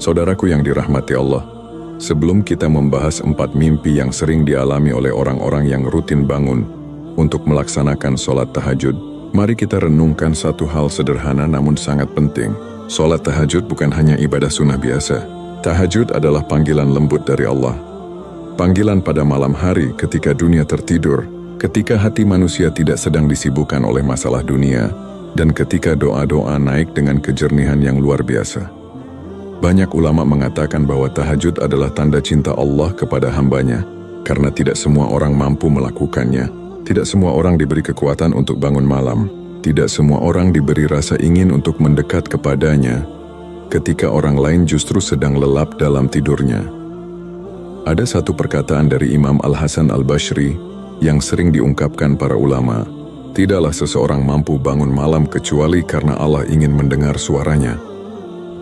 Saudaraku yang dirahmati Allah, sebelum kita membahas 4 mimpi yang sering dialami oleh orang-orang yang rutin bangun untuk melaksanakan sholat tahajud, mari kita renungkan satu hal sederhana namun sangat penting. Sholat tahajud bukan hanya ibadah sunnah biasa. Tahajud adalah panggilan lembut dari Allah. Panggilan pada malam hari ketika dunia tertidur, ketika hati manusia tidak sedang disibukkan oleh masalah dunia, dan ketika doa-doa naik dengan kejernihan yang luar biasa. Banyak ulama mengatakan bahwa tahajud adalah tanda cinta Allah kepada hambanya, karena tidak semua orang mampu melakukannya. Tidak semua orang diberi kekuatan untuk bangun malam. Tidak semua orang diberi rasa ingin untuk mendekat kepadanya, ketika orang lain justru sedang lelap dalam tidurnya. Ada satu perkataan dari Imam Al-Hasan Al-Bashri yang sering diungkapkan para ulama. Tidaklah seseorang mampu bangun malam kecuali karena Allah ingin mendengar suaranya.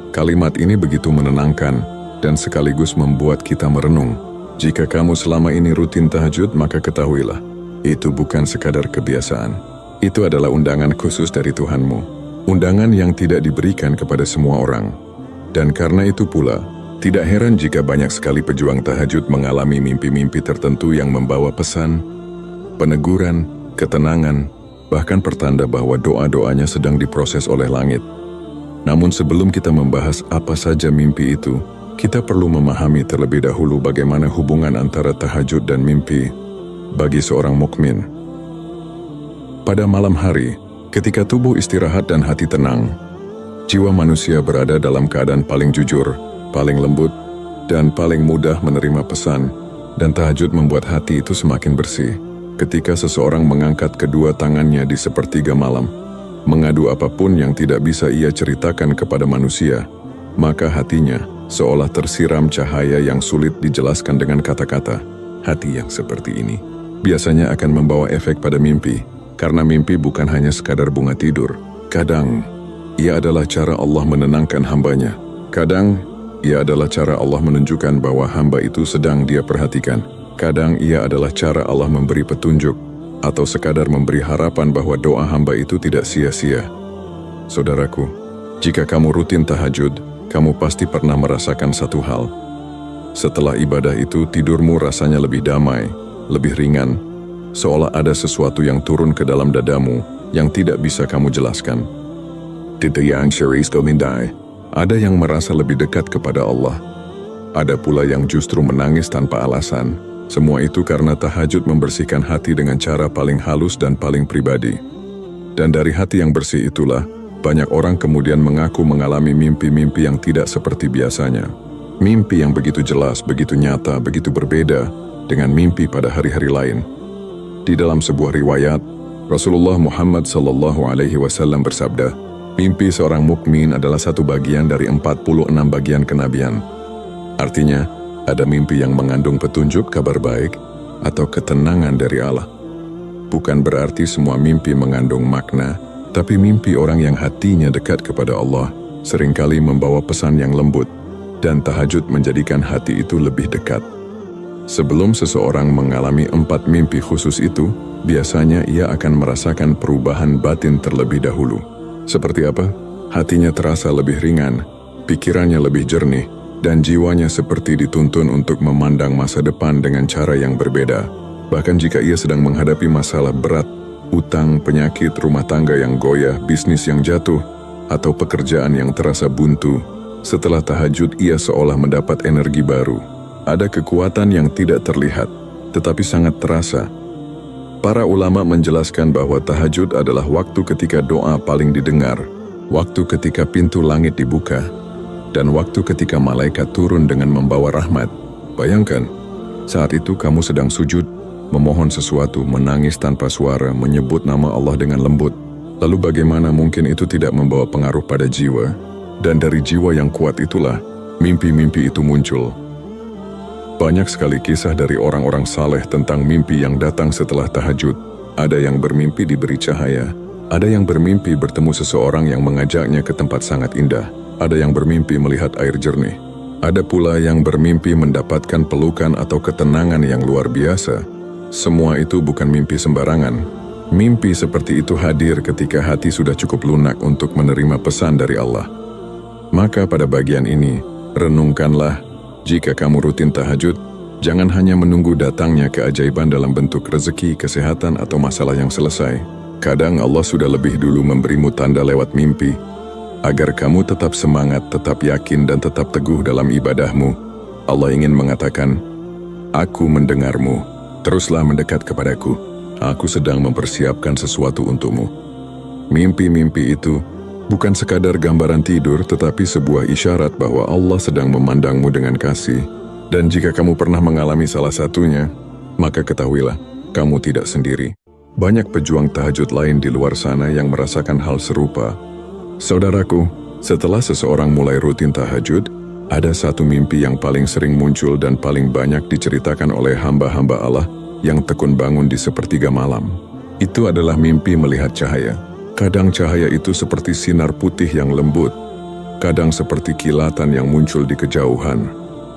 Kalimat ini begitu menenangkan dan sekaligus membuat kita merenung. Jika kamu selama ini rutin tahajud, maka ketahuilah, itu bukan sekadar kebiasaan. Itu adalah undangan khusus dari Tuhanmu. Undangan yang tidak diberikan kepada semua orang. Dan karena itu pula, tidak heran jika banyak sekali pejuang tahajud mengalami mimpi-mimpi tertentu yang membawa pesan, peneguran, ketenangan, bahkan pertanda bahwa doa-doanya sedang diproses oleh langit. Namun sebelum kita membahas apa saja mimpi itu, kita perlu memahami terlebih dahulu bagaimana hubungan antara tahajud dan mimpi bagi seorang mukmin. Pada malam hari, ketika tubuh istirahat dan hati tenang, jiwa manusia berada dalam keadaan paling jujur, paling lembut, dan paling mudah menerima pesan, dan tahajud membuat hati itu semakin bersih. Ketika seseorang mengangkat kedua tangannya di sepertiga malam, mengadu apapun yang tidak bisa ia ceritakan kepada manusia, maka hatinya seolah tersiram cahaya yang sulit dijelaskan dengan kata-kata. Hati yang seperti ini biasanya akan membawa efek pada mimpi, karena mimpi bukan hanya sekadar bunga tidur. Kadang, ia adalah cara Allah menenangkan hambanya. Kadang, ia adalah cara Allah menunjukkan bahwa hamba itu sedang Dia perhatikan. Kadang, ia adalah cara Allah memberi petunjuk, atau sekadar memberi harapan bahwa doa hamba itu tidak sia-sia. Saudaraku, jika kamu rutin tahajud, kamu pasti pernah merasakan satu hal. Setelah ibadah itu, tidurmu rasanya lebih damai, lebih ringan, seolah ada sesuatu yang turun ke dalam dadamu yang tidak bisa kamu jelaskan. Ada yang merasa lebih dekat kepada Allah. Ada pula yang justru menangis tanpa alasan. Semua itu karena tahajud membersihkan hati dengan cara paling halus dan paling pribadi. Dan dari hati yang bersih itulah, banyak orang kemudian mengaku mengalami mimpi-mimpi yang tidak seperti biasanya. Mimpi yang begitu jelas, begitu nyata, begitu berbeda dengan mimpi pada hari-hari lain. Di dalam sebuah riwayat, Rasulullah Muhammad SAW bersabda, mimpi seorang mukmin adalah satu bagian dari 46 bagian kenabian. Artinya, ada mimpi yang mengandung petunjuk, kabar baik, atau ketenangan dari Allah. Bukan berarti semua mimpi mengandung makna, tapi mimpi orang yang hatinya dekat kepada Allah seringkali membawa pesan yang lembut, dan tahajud menjadikan hati itu lebih dekat. Sebelum seseorang mengalami 4 mimpi khusus itu, biasanya ia akan merasakan perubahan batin terlebih dahulu. Seperti apa? Hatinya terasa lebih ringan, pikirannya lebih jernih, dan jiwanya seperti dituntun untuk memandang masa depan dengan cara yang berbeda. Bahkan jika ia sedang menghadapi masalah berat, utang, penyakit, rumah tangga yang goyah, bisnis yang jatuh, atau pekerjaan yang terasa buntu, setelah tahajud ia seolah mendapat energi baru. Ada kekuatan yang tidak terlihat, tetapi sangat terasa. Para ulama menjelaskan bahwa tahajud adalah waktu ketika doa paling didengar, waktu ketika pintu langit dibuka, dan waktu ketika malaikat turun dengan membawa rahmat. Bayangkan, saat itu kamu sedang sujud, memohon sesuatu, menangis tanpa suara, menyebut nama Allah dengan lembut. Lalu bagaimana mungkin itu tidak membawa pengaruh pada jiwa? Dan dari jiwa yang kuat itulah, mimpi-mimpi itu muncul. Banyak sekali kisah dari orang-orang saleh tentang mimpi yang datang setelah tahajud. Ada yang bermimpi diberi cahaya, ada yang bermimpi bertemu seseorang yang mengajaknya ke tempat sangat indah. Ada yang bermimpi melihat air jernih. Ada pula yang bermimpi mendapatkan pelukan atau ketenangan yang luar biasa. Semua itu bukan mimpi sembarangan. Mimpi seperti itu hadir ketika hati sudah cukup lunak untuk menerima pesan dari Allah. Maka pada bagian ini, Renungkanlah, jika kamu rutin tahajud, jangan hanya menunggu datangnya keajaiban dalam bentuk rezeki, kesehatan, atau masalah yang selesai. Kadang Allah sudah lebih dulu memberimu tanda lewat mimpi, agar kamu tetap semangat, tetap yakin, dan tetap teguh dalam ibadahmu. Allah ingin mengatakan, "Aku mendengarmu, teruslah mendekat kepadaku. Aku sedang mempersiapkan sesuatu untukmu." Mimpi-mimpi itu bukan sekadar gambaran tidur, tetapi sebuah isyarat bahwa Allah sedang memandangmu dengan kasih. Dan jika kamu pernah mengalami salah satunya, maka ketahuilah, kamu tidak sendiri. Banyak pejuang tahajud lain di luar sana yang merasakan hal serupa. Saudaraku, setelah seseorang mulai rutin tahajud, ada satu mimpi yang paling sering muncul dan paling banyak diceritakan oleh hamba-hamba Allah yang tekun bangun di sepertiga malam. Itu adalah mimpi melihat cahaya. Kadang cahaya itu seperti sinar putih yang lembut, kadang seperti kilatan yang muncul di kejauhan,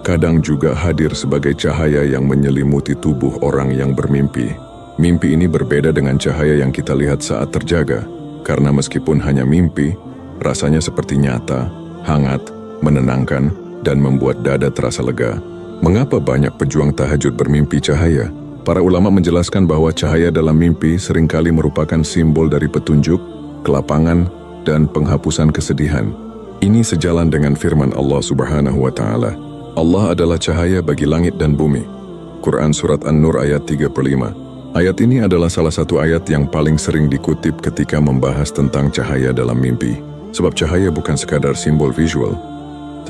kadang juga hadir sebagai cahaya yang menyelimuti tubuh orang yang bermimpi. Mimpi ini berbeda dengan cahaya yang kita lihat saat terjaga, karena meskipun hanya mimpi, rasanya seperti nyata, hangat, menenangkan, dan membuat dada terasa lega. Mengapa banyak pejuang tahajud bermimpi cahaya? Para ulama menjelaskan bahwa cahaya dalam mimpi seringkali merupakan simbol dari petunjuk, kelapangan, dan penghapusan kesedihan. Ini sejalan dengan firman Allah Subhanahu wa Ta'ala. Allah adalah cahaya bagi langit dan bumi. Quran Surat An-Nur ayat 35. Ayat ini adalah salah satu ayat yang paling sering dikutip ketika membahas tentang cahaya dalam mimpi. Sebab cahaya bukan sekadar simbol visual,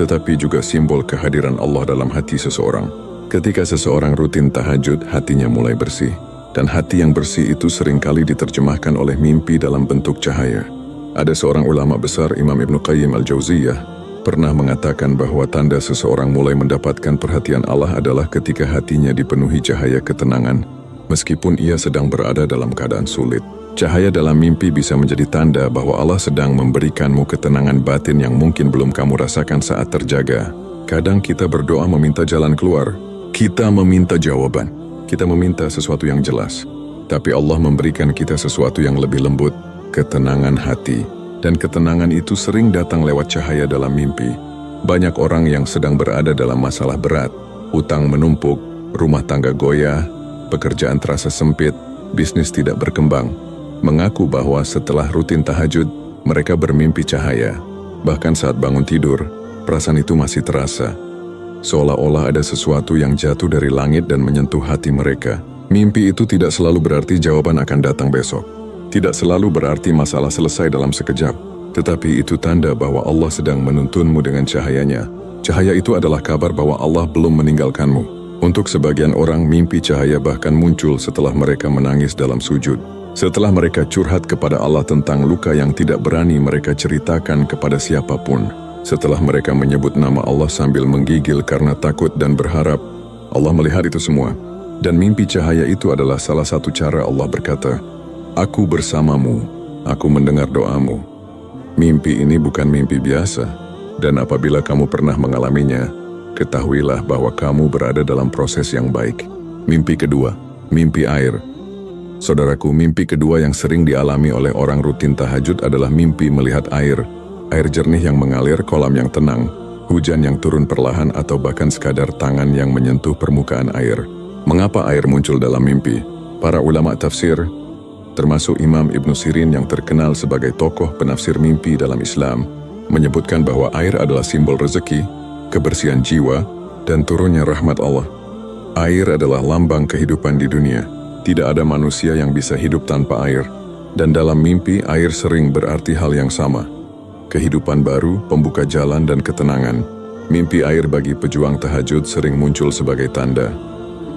tetapi juga simbol kehadiran Allah dalam hati seseorang. Ketika seseorang rutin tahajud, hatinya mulai bersih. Dan hati yang bersih itu seringkali diterjemahkan oleh mimpi dalam bentuk cahaya. Ada seorang ulama besar, Imam Ibnu Qayyim Al-Jauziyah, pernah mengatakan bahwa tanda seseorang mulai mendapatkan perhatian Allah adalah ketika hatinya dipenuhi cahaya ketenangan, meskipun ia sedang berada dalam keadaan sulit. Cahaya dalam mimpi bisa menjadi tanda bahwa Allah sedang memberikanmu ketenangan batin yang mungkin belum kamu rasakan saat terjaga. Kadang kita berdoa meminta jalan keluar. Kita meminta jawaban, kita meminta sesuatu yang jelas, tapi Allah memberikan kita sesuatu yang lebih lembut, ketenangan hati, dan ketenangan itu sering datang lewat cahaya dalam mimpi. Banyak orang yang sedang berada dalam masalah berat, utang menumpuk, rumah tangga goyah, pekerjaan terasa sempit, bisnis tidak berkembang, mengaku bahwa setelah rutin tahajud, mereka bermimpi cahaya. Bahkan saat bangun tidur, perasaan itu masih terasa, seolah-olah ada sesuatu yang jatuh dari langit dan menyentuh hati mereka. Mimpi itu tidak selalu berarti jawaban akan datang besok. Tidak selalu berarti masalah selesai dalam sekejap. Tetapi itu tanda bahwa Allah sedang menuntunmu dengan cahayanya. Cahaya itu adalah kabar bahwa Allah belum meninggalkanmu. Untuk sebagian orang, mimpi cahaya bahkan muncul setelah mereka menangis dalam sujud. Setelah mereka curhat kepada Allah tentang luka yang tidak berani mereka ceritakan kepada siapapun. Setelah mereka menyebut nama Allah sambil menggigil karena takut dan berharap, Allah melihat itu semua. Dan mimpi cahaya itu adalah salah satu cara Allah berkata, "Aku bersamamu, aku mendengar doamu." Mimpi ini bukan mimpi biasa, dan apabila kamu pernah mengalaminya, ketahuilah bahwa kamu berada dalam proses yang baik. Mimpi kedua, mimpi air. Saudaraku, mimpi kedua yang sering dialami oleh orang rutin tahajud adalah mimpi melihat air. Air jernih yang mengalir, kolam yang tenang, hujan yang turun perlahan, atau bahkan sekadar tangan yang menyentuh permukaan air. Mengapa air muncul dalam mimpi? Para ulama tafsir, termasuk Imam Ibnu Sirin yang terkenal sebagai tokoh penafsir mimpi dalam Islam, menyebutkan bahwa air adalah simbol rezeki, kebersihan jiwa, dan turunnya rahmat Allah. Air adalah lambang kehidupan di dunia. Tidak ada manusia yang bisa hidup tanpa air. Dan dalam mimpi, air sering berarti hal yang sama. Kehidupan baru, pembuka jalan, dan ketenangan. Mimpi air bagi pejuang tahajud sering muncul sebagai tanda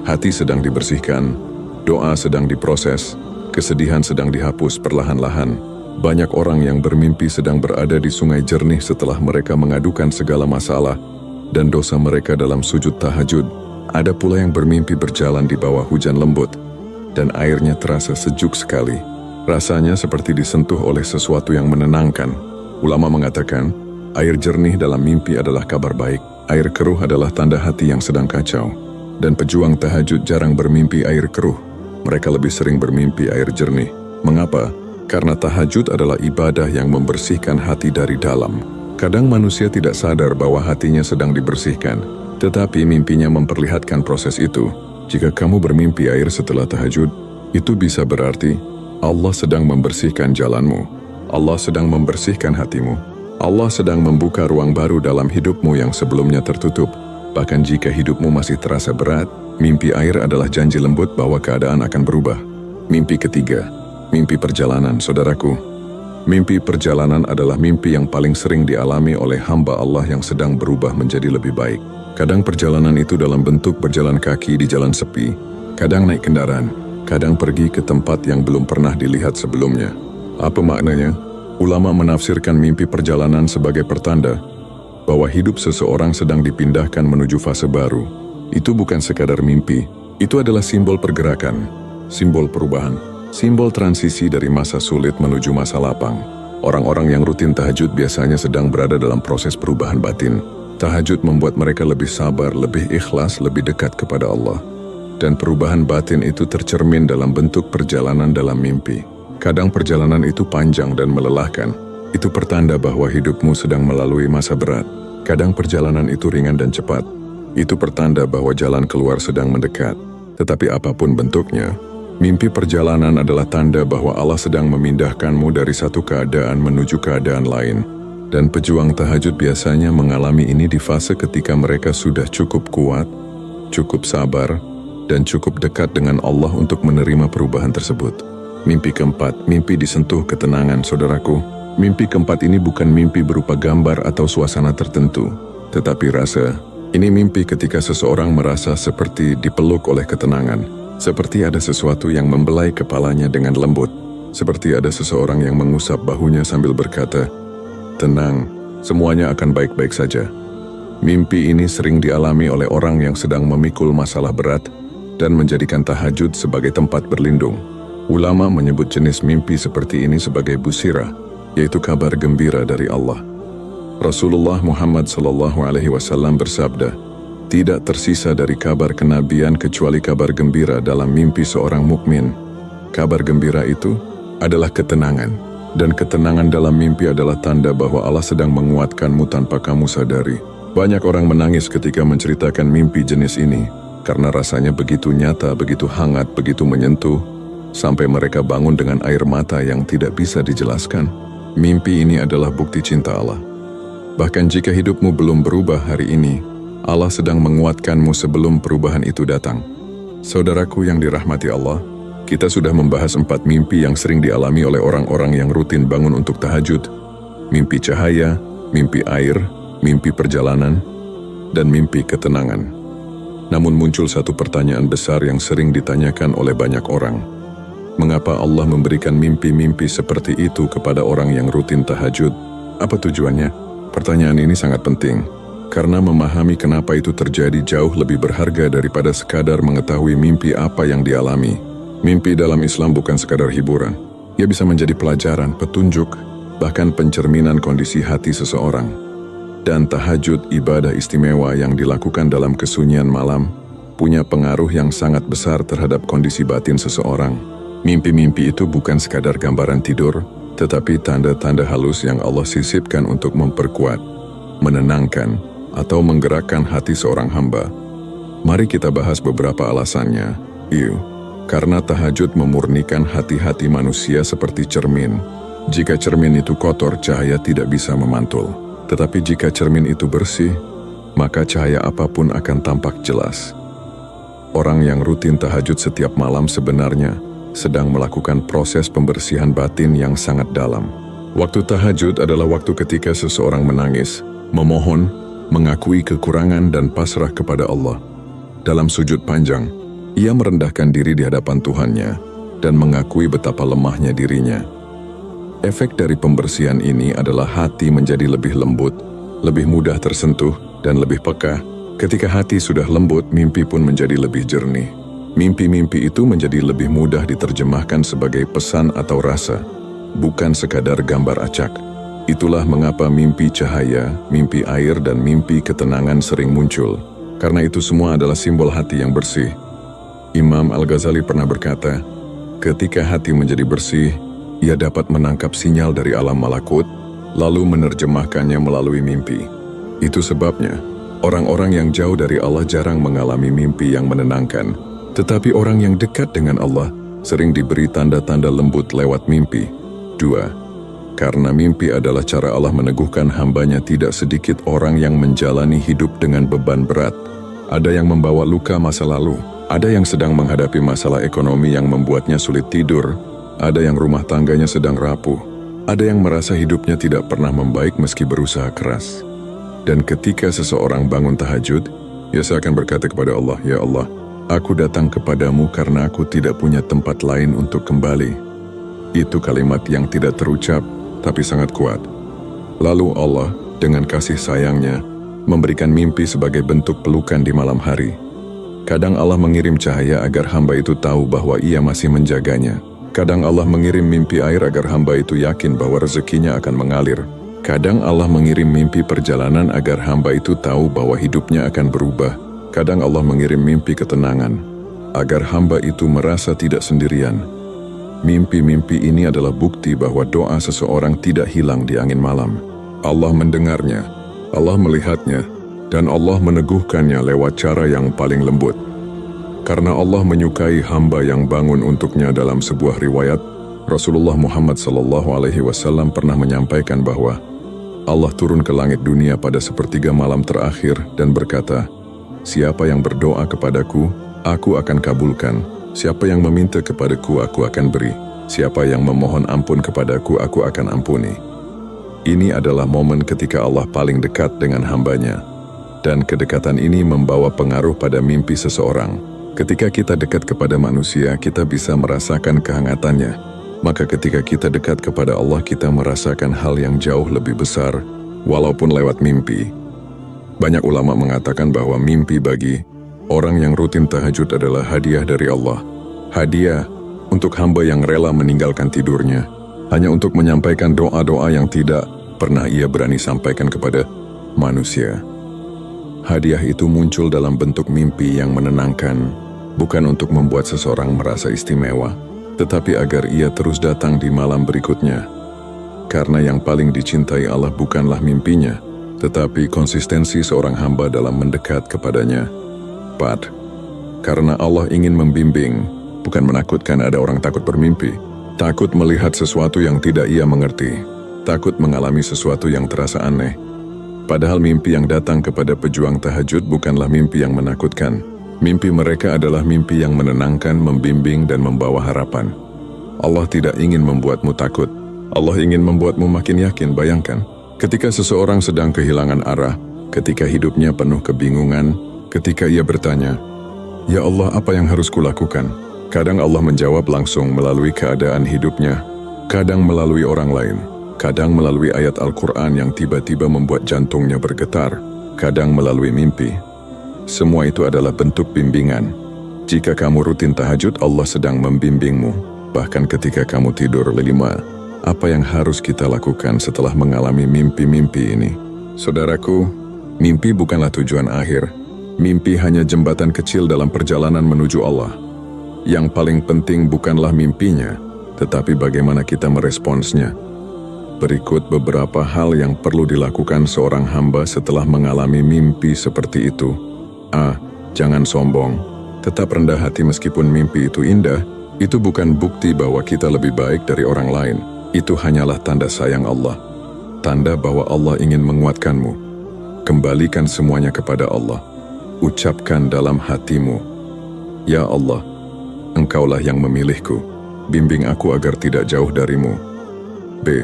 hati sedang dibersihkan, doa sedang diproses, kesedihan sedang dihapus perlahan-lahan. Banyak orang yang bermimpi sedang berada di sungai jernih setelah mereka mengadukan segala masalah dan dosa mereka dalam sujud tahajud. Ada pula yang bermimpi berjalan di bawah hujan lembut, dan airnya terasa sejuk sekali. Rasanya seperti disentuh oleh sesuatu yang menenangkan. Ulama mengatakan, air jernih dalam mimpi adalah kabar baik. Air keruh adalah tanda hati yang sedang kacau. Dan pejuang tahajud jarang bermimpi air keruh. Mereka lebih sering bermimpi air jernih. Mengapa? Karena tahajud adalah ibadah yang membersihkan hati dari dalam. Kadang manusia tidak sadar bahwa hatinya sedang dibersihkan, tetapi mimpinya memperlihatkan proses itu. Jika kamu bermimpi air setelah tahajud, itu bisa berarti Allah sedang membersihkan jalanmu. Allah sedang membersihkan hatimu. Allah sedang membuka ruang baru dalam hidupmu yang sebelumnya tertutup. Bahkan jika hidupmu masih terasa berat, mimpi air adalah janji lembut bahwa keadaan akan berubah. Mimpi ketiga, mimpi perjalanan, saudaraku. Mimpi perjalanan adalah mimpi yang paling sering dialami oleh hamba Allah yang sedang berubah menjadi lebih baik. Kadang perjalanan itu dalam bentuk berjalan kaki di jalan sepi, kadang naik kendaraan, kadang pergi ke tempat yang belum pernah dilihat sebelumnya. Apa maknanya? Ulama menafsirkan mimpi perjalanan sebagai pertanda bahwa hidup seseorang sedang dipindahkan menuju fase baru. Itu bukan sekadar mimpi, itu adalah simbol pergerakan, simbol perubahan, simbol transisi dari masa sulit menuju masa lapang. Orang-orang yang rutin tahajud biasanya sedang berada dalam proses perubahan batin. Tahajud membuat mereka lebih sabar, lebih ikhlas, lebih dekat kepada Allah. Dan perubahan batin itu tercermin dalam bentuk perjalanan dalam mimpi. Kadang perjalanan itu panjang dan melelahkan. Itu pertanda bahwa hidupmu sedang melalui masa berat. Kadang perjalanan itu ringan dan cepat. Itu pertanda bahwa jalan keluar sedang mendekat. Tetapi apapun bentuknya, mimpi perjalanan adalah tanda bahwa Allah sedang memindahkanmu dari satu keadaan menuju keadaan lain. Dan pejuang tahajud biasanya mengalami ini di fase ketika mereka sudah cukup kuat, cukup sabar, dan cukup dekat dengan Allah untuk menerima perubahan tersebut. Mimpi keempat, mimpi disentuh ketenangan, saudaraku. Mimpi keempat ini bukan mimpi berupa gambar atau suasana tertentu, tetapi rasa. Ini mimpi ketika seseorang merasa seperti dipeluk oleh ketenangan. Seperti ada sesuatu yang membelai kepalanya dengan lembut. Seperti ada seseorang yang mengusap bahunya sambil berkata, "Tenang, semuanya akan baik-baik saja." Mimpi ini sering dialami oleh orang yang sedang memikul masalah berat dan menjadikan tahajud sebagai tempat berlindung. Ulama menyebut jenis mimpi seperti ini sebagai busira, yaitu kabar gembira dari Allah. Rasulullah Muhammad SAW bersabda, "Tidak tersisa dari kabar kenabian kecuali kabar gembira dalam mimpi seorang mukmin." Kabar gembira itu adalah ketenangan, dan ketenangan dalam mimpi adalah tanda bahwa Allah sedang menguatkanmu tanpa kamu sadari. Banyak orang menangis ketika menceritakan mimpi jenis ini, karena rasanya begitu nyata, begitu hangat, begitu menyentuh, sampai mereka bangun dengan air mata yang tidak bisa dijelaskan. Mimpi ini adalah bukti cinta Allah. Bahkan jika hidupmu belum berubah hari ini, Allah sedang menguatkanmu sebelum perubahan itu datang. Saudaraku yang dirahmati Allah, kita sudah membahas 4 mimpi yang sering dialami oleh orang-orang yang rutin bangun untuk tahajud. Mimpi cahaya, mimpi air, mimpi perjalanan, dan mimpi ketenangan. Namun muncul satu pertanyaan besar yang sering ditanyakan oleh banyak orang. Mengapa Allah memberikan mimpi-mimpi seperti itu kepada orang yang rutin tahajud? Apa tujuannya? Pertanyaan ini sangat penting, karena memahami kenapa itu terjadi jauh lebih berharga daripada sekadar mengetahui mimpi apa yang dialami. Mimpi dalam Islam bukan sekadar hiburan. Ia bisa menjadi pelajaran, petunjuk, bahkan pencerminan kondisi hati seseorang. Dan tahajud, ibadah istimewa yang dilakukan dalam kesunyian malam, punya pengaruh yang sangat besar terhadap kondisi batin seseorang. Mimpi-mimpi itu bukan sekadar gambaran tidur, tetapi tanda-tanda halus yang Allah sisipkan untuk memperkuat, menenangkan, atau menggerakkan hati seorang hamba. Mari kita bahas beberapa alasannya. Karena tahajud memurnikan hati-hati manusia seperti cermin. Jika cermin itu kotor, cahaya tidak bisa memantul. Tetapi jika cermin itu bersih, maka cahaya apapun akan tampak jelas. Orang yang rutin tahajud setiap malam sebenarnya sedang melakukan proses pembersihan batin yang sangat dalam. Waktu tahajud adalah waktu ketika seseorang menangis, memohon, mengakui kekurangan dan pasrah kepada Allah. Dalam sujud panjang, ia merendahkan diri di hadapan Tuhannya dan mengakui betapa lemahnya dirinya. Efek dari pembersihan ini adalah hati menjadi lebih lembut, lebih mudah tersentuh, dan lebih peka. Ketika hati sudah lembut, mimpi pun menjadi lebih jernih. Mimpi-mimpi itu menjadi lebih mudah diterjemahkan sebagai pesan atau rasa, bukan sekadar gambar acak. Itulah mengapa mimpi cahaya, mimpi air, dan mimpi ketenangan sering muncul. Karena itu semua adalah simbol hati yang bersih. Imam Al-Ghazali pernah berkata, ketika hati menjadi bersih, ia dapat menangkap sinyal dari alam malakut, lalu menerjemahkannya melalui mimpi. Itu sebabnya, orang-orang yang jauh dari Allah jarang mengalami mimpi yang menenangkan, tetapi orang yang dekat dengan Allah sering diberi tanda-tanda lembut lewat mimpi. 2. Karena mimpi adalah cara Allah meneguhkan hambanya, tidak sedikit orang yang menjalani hidup dengan beban berat. Ada yang membawa luka masa lalu, ada yang sedang menghadapi masalah ekonomi yang membuatnya sulit tidur, ada yang rumah tangganya sedang rapuh, ada yang merasa hidupnya tidak pernah membaik meski berusaha keras. Dan ketika seseorang bangun tahajud, ia seakan berkata kepada Allah, "Ya Allah, aku datang kepadamu karena aku tidak punya tempat lain untuk kembali." Itu kalimat yang tidak terucap, tapi sangat kuat. Lalu Allah, dengan kasih sayangnya, memberikan mimpi sebagai bentuk pelukan di malam hari. Kadang Allah mengirim cahaya agar hamba itu tahu bahwa Ia masih menjaganya. Kadang Allah mengirim mimpi air agar hamba itu yakin bahwa rezekinya akan mengalir. Kadang Allah mengirim mimpi perjalanan agar hamba itu tahu bahwa hidupnya akan berubah. Kadang Allah mengirim mimpi ketenangan, agar hamba itu merasa tidak sendirian. Mimpi-mimpi ini adalah bukti bahwa doa seseorang tidak hilang di angin malam. Allah mendengarnya, Allah melihatnya, dan Allah meneguhkannya lewat cara yang paling lembut. Karena Allah menyukai hamba yang bangun untuknya. Dalam sebuah riwayat, Rasulullah Muhammad SAW pernah menyampaikan bahwa Allah turun ke langit dunia pada sepertiga malam terakhir dan berkata, "Siapa yang berdoa kepadaku, aku akan kabulkan. Siapa yang meminta kepadaku, aku akan beri. Siapa yang memohon ampun kepadaku, aku akan ampuni." Ini adalah momen ketika Allah paling dekat dengan hambanya. Dan kedekatan ini membawa pengaruh pada mimpi seseorang. Ketika kita dekat kepada manusia, kita bisa merasakan kehangatannya. Maka ketika kita dekat kepada Allah, kita merasakan hal yang jauh lebih besar, walaupun lewat mimpi. Banyak ulama mengatakan bahwa mimpi bagi orang yang rutin tahajud adalah hadiah dari Allah. Hadiah untuk hamba yang rela meninggalkan tidurnya, hanya untuk menyampaikan doa-doa yang tidak pernah ia berani sampaikan kepada manusia. Hadiah itu muncul dalam bentuk mimpi yang menenangkan, bukan untuk membuat seseorang merasa istimewa, tetapi agar ia terus datang di malam berikutnya. Karena yang paling dicintai Allah bukanlah mimpinya, tetapi konsistensi seorang hamba dalam mendekat kepadanya. 4. Karena Allah ingin membimbing, bukan menakutkan. Ada orang takut bermimpi, takut melihat sesuatu yang tidak ia mengerti, takut mengalami sesuatu yang terasa aneh. Padahal mimpi yang datang kepada pejuang tahajud bukanlah mimpi yang menakutkan. Mimpi mereka adalah mimpi yang menenangkan, membimbing, dan membawa harapan. Allah tidak ingin membuatmu takut. Allah ingin membuatmu makin yakin. Bayangkan, ketika seseorang sedang kehilangan arah, ketika hidupnya penuh kebingungan, ketika ia bertanya, "Ya Allah, apa yang harus kulakukan?" Kadang Allah menjawab langsung melalui keadaan hidupnya, kadang melalui orang lain, kadang melalui ayat Al-Quran yang tiba-tiba membuat jantungnya bergetar, kadang melalui mimpi. Semua itu adalah bentuk bimbingan. Jika kamu rutin tahajud, Allah sedang membimbingmu. Bahkan ketika kamu tidur. 5. Apa yang harus kita lakukan setelah mengalami mimpi-mimpi ini? Saudaraku, mimpi bukanlah tujuan akhir. Mimpi hanya jembatan kecil dalam perjalanan menuju Allah. Yang paling penting bukanlah mimpinya, tetapi bagaimana kita meresponsnya. Berikut beberapa hal yang perlu dilakukan seorang hamba setelah mengalami mimpi seperti itu. A. Jangan sombong. Tetap rendah hati meskipun mimpi itu indah. Itu bukan bukti bahwa kita lebih baik dari orang lain. Itu hanyalah tanda sayang Allah. Tanda bahwa Allah ingin menguatkanmu. Kembalikan semuanya kepada Allah. Ucapkan dalam hatimu, "Ya Allah, Engkaulah yang memilihku. Bimbing aku agar tidak jauh darimu." B.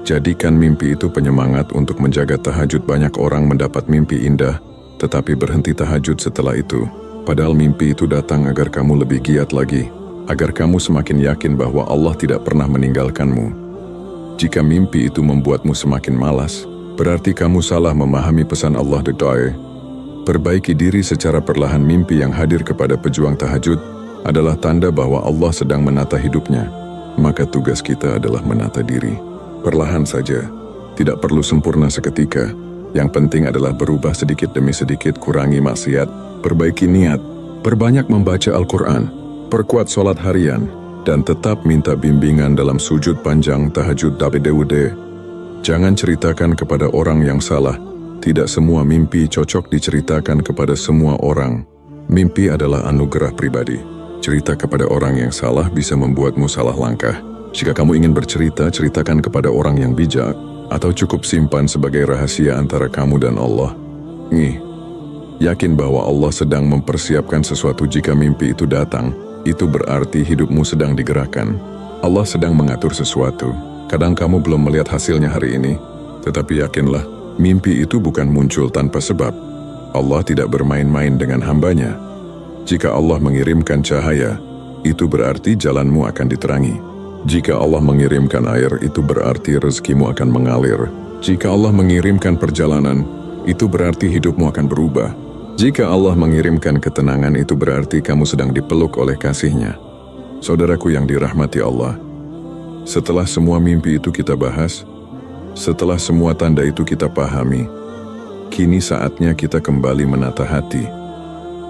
Jadikan mimpi itu penyemangat untuk menjaga tahajud. Banyak orang mendapat mimpi indah, tetapi berhenti tahajud setelah itu. Padahal mimpi itu datang agar kamu lebih giat lagi, agar kamu semakin yakin bahwa Allah tidak pernah meninggalkanmu. Jika mimpi itu membuatmu semakin malas, berarti kamu salah memahami pesan Allah. Perbaiki diri secara perlahan. Mimpi yang hadir kepada pejuang tahajud adalah tanda bahwa Allah sedang menata hidupnya. Maka tugas kita adalah menata diri. Perlahan saja, tidak perlu sempurna seketika. Yang penting adalah berubah sedikit demi sedikit, kurangi maksiat, perbaiki niat, perbanyak membaca Al-Quran, perkuat sholat harian, dan tetap minta bimbingan dalam sujud panjang tahajud. Jangan ceritakan kepada orang yang salah. Tidak semua mimpi cocok diceritakan kepada semua orang. Mimpi adalah anugerah pribadi. Cerita kepada orang yang salah bisa membuatmu salah langkah. Jika kamu ingin bercerita, ceritakan kepada orang yang bijak, atau cukup simpan sebagai rahasia antara kamu dan Allah. Yakin bahwa Allah sedang mempersiapkan sesuatu. Jika mimpi itu datang, itu berarti hidupmu sedang digerakkan. Allah sedang mengatur sesuatu. Kadang kamu belum melihat hasilnya hari ini, tetapi yakinlah, mimpi itu bukan muncul tanpa sebab. Allah tidak bermain-main dengan hambanya. Jika Allah mengirimkan cahaya, itu berarti jalanmu akan diterangi. Jika Allah mengirimkan air, itu berarti rezekimu akan mengalir. Jika Allah mengirimkan perjalanan, itu berarti hidupmu akan berubah. Jika Allah mengirimkan ketenangan, itu berarti kamu sedang dipeluk oleh kasih-Nya. Saudaraku yang dirahmati Allah, setelah semua mimpi itu kita bahas, setelah semua tanda itu kita pahami, kini saatnya kita kembali menata hati.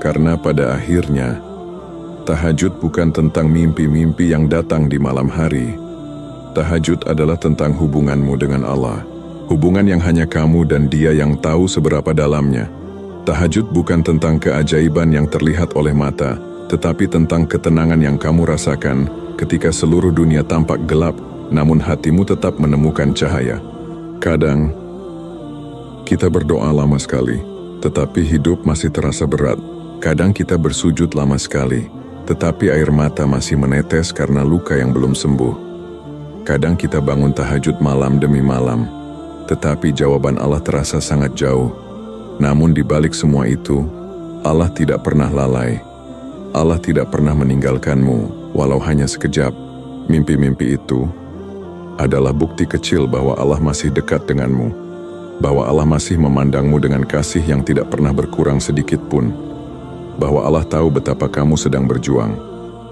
Karena pada akhirnya, tahajud bukan tentang mimpi-mimpi yang datang di malam hari. Tahajud adalah tentang hubunganmu dengan Allah. Hubungan yang hanya kamu dan Dia yang tahu seberapa dalamnya. Tahajud bukan tentang keajaiban yang terlihat oleh mata, tetapi tentang ketenangan yang kamu rasakan ketika seluruh dunia tampak gelap, namun hatimu tetap menemukan cahaya. Kadang, kita berdoa lama sekali, tetapi hidup masih terasa berat. Kadang kita bersujud lama sekali, tetapi air mata masih menetes karena luka yang belum sembuh. Kadang kita bangun tahajud malam demi malam, tetapi jawaban Allah terasa sangat jauh. Namun di balik semua itu, Allah tidak pernah lalai. Allah tidak pernah meninggalkanmu, walau hanya sekejap. Mimpi-mimpi itu adalah bukti kecil bahwa Allah masih dekat denganmu, bahwa Allah masih memandangmu dengan kasih yang tidak pernah berkurang sedikit pun, bahwa Allah tahu betapa kamu sedang berjuang,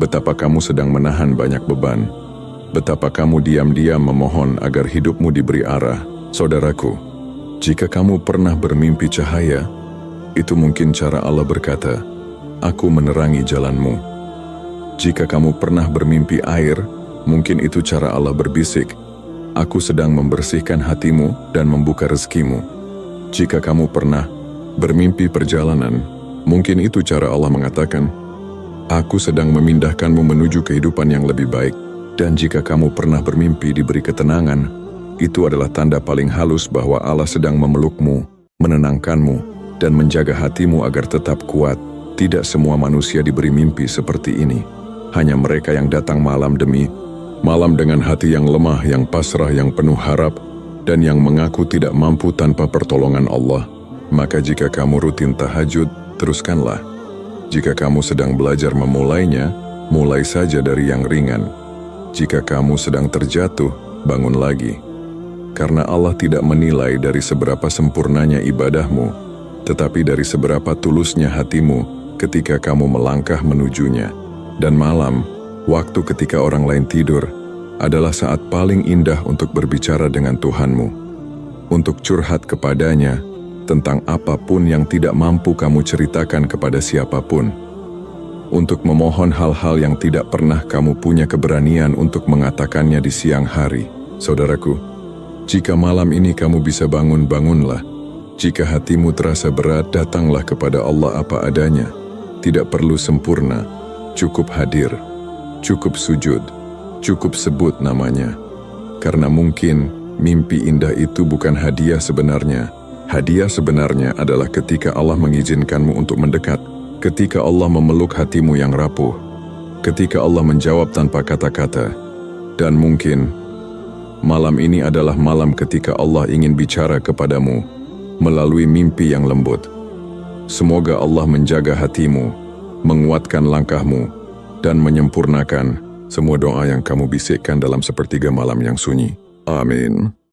betapa kamu sedang menahan banyak beban, betapa kamu diam-diam memohon agar hidupmu diberi arah. Saudaraku, jika kamu pernah bermimpi cahaya, itu mungkin cara Allah berkata, "Aku menerangi jalanmu." Jika kamu pernah bermimpi air, mungkin itu cara Allah berbisik, "Aku sedang membersihkan hatimu dan membuka rezekimu." Jika kamu pernah bermimpi perjalanan, mungkin itu cara Allah mengatakan, "Aku sedang memindahkanmu menuju kehidupan yang lebih baik." Dan jika kamu pernah bermimpi diberi ketenangan, itu adalah tanda paling halus bahwa Allah sedang memelukmu, menenangkanmu, dan menjaga hatimu agar tetap kuat. Tidak semua manusia diberi mimpi seperti ini. Hanya mereka yang datang malam demi malam dengan hati yang lemah, yang pasrah, yang penuh harap, dan yang mengaku tidak mampu tanpa pertolongan Allah. Maka jika kamu rutin tahajud, teruskanlah. Jika kamu sedang belajar memulainya, mulai saja dari yang ringan. Jika kamu sedang terjatuh, bangun lagi. Karena Allah tidak menilai dari seberapa sempurnanya ibadahmu, tetapi dari seberapa tulusnya hatimu ketika kamu melangkah menujunya. Dan malam, waktu ketika orang lain tidur, adalah saat paling indah untuk berbicara dengan Tuhanmu, untuk curhat kepadanya tentang apapun yang tidak mampu kamu ceritakan kepada siapapun, untuk memohon hal-hal yang tidak pernah kamu punya keberanian untuk mengatakannya di siang hari. Saudaraku, jika malam ini kamu bisa bangun, bangunlah. Jika hatimu terasa berat, datanglah kepada Allah apa adanya. Tidak perlu sempurna, cukup hadir, cukup sujud, cukup sebut namanya. Karena mungkin mimpi indah itu bukan hadiah sebenarnya. Hadiah sebenarnya adalah ketika Allah mengizinkanmu untuk mendekat, ketika Allah memeluk hatimu yang rapuh, ketika Allah menjawab tanpa kata-kata. Dan mungkin malam ini adalah malam ketika Allah ingin bicara kepadamu melalui mimpi yang lembut. Semoga Allah menjaga hatimu, menguatkan langkahmu, dan menyempurnakan semua doa yang kamu bisikkan dalam sepertiga malam yang sunyi. Amin.